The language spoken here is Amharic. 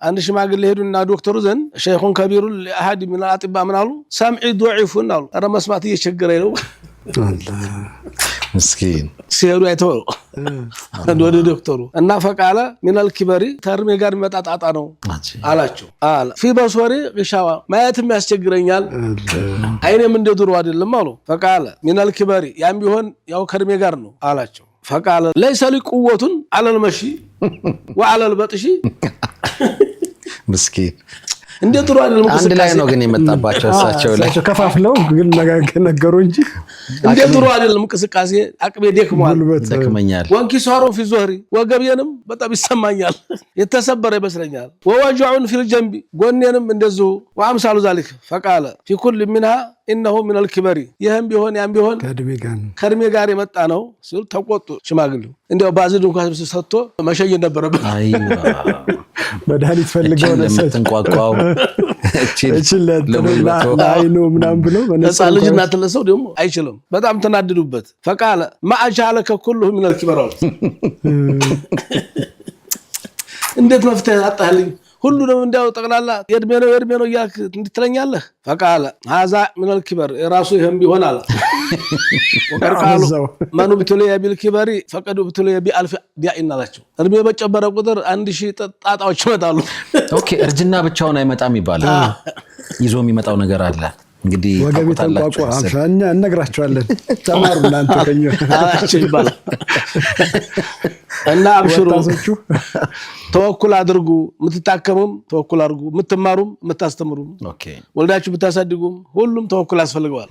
አንድ ሽማግሌ ሄዱና ዶክተሩ ዘንድ ሸይኹን ከቢሩ ለአሐድ من الاطباء ምናሉ ሰምዒ ضعيف ነው አረ መስማት እየቸገረኝ ነው مسكين ሲሄዱ አይተው ወደ ዶክተሩ እና ፈቃለ من الكبر ተርሜ ጋር መጣጣጣ ነው አላቸው አለ في بصري غشاوة ማየትም ያስቸግረኛል አይኔም እንደ ድሮ አይደለም አሉ ፈቃለ من الكبر ያም ቢሆን ያው ከርሜ ጋር ነው አላቸው فقال ليس لي قوة على المشي وعلى البطش مسكين እንደ ጥሩ አይደለም አንድ ላይ ነው ግን የመጣባቸው እሳቸው ላይ ከፋፍለው ግን ነገሩ እንጂ እንደ ጥሩ አይደለም እንቅስቃሴ አቅሜ ደክመኛል ወንኪ ሷሮ في ظهري ወገቤንም በጣም ይሰማኛል የተሰበረ ይመስለኛል ووجع في الجنب ጎኔንም እንደዚሁ وامثال ذلك فقال في كل منها انه من الكبر ይሄም ቢሆን ያም ቢሆን ከርሜ ጋር የመጣ ነው ሲል ተቆጡ ሽማግሌው እንደው ባዝድ እንኳን ሰጥቶ መሸየ ነበረበት አይዋ መድኃኒት ፈልገው ለሰንቋቋው አይኑ ምናምን ብሎ ነፃ ልጅና ተለሰው ደግሞ አይችልም በጣም ተናደዱበት فقال ما اجعلك كله من الكبر እንዴት መፍትሄ አጣህልኝ ሁሉንም እንዳው ጠቅላላ የድሜ ነው ያክ እንድትለኛለህ فقال هذا من الكبر ራሱ ይሄም ቢሆናል ወቀርቃሉ ማኑ ብትለያ بالكبر فقد ብትለያ بألف ዲያኢና ናቸው እድሜ በጨበረ ቁጥር 1000 ጣጣዎች ይመጣሉ ኦኬ እርጅና ብቻውን አይመጣም ይባላል ይዞ የሚመጣው ነገር አለ እንግዲህ ወገቤታው አሻኛ እነግራቸዋለን ተማሩ እናንተ ከኛ አላችሁ ይባላል እና አብሽሩ ተወኩል አድርጉ ምትታከሙም ተወኩል አድርጉ ምትማሩም ምታስተምሩም ኦኬ ወልዳችሁ ብታሳድጉም ሁሉም ተወኩል ያስፈልገዋል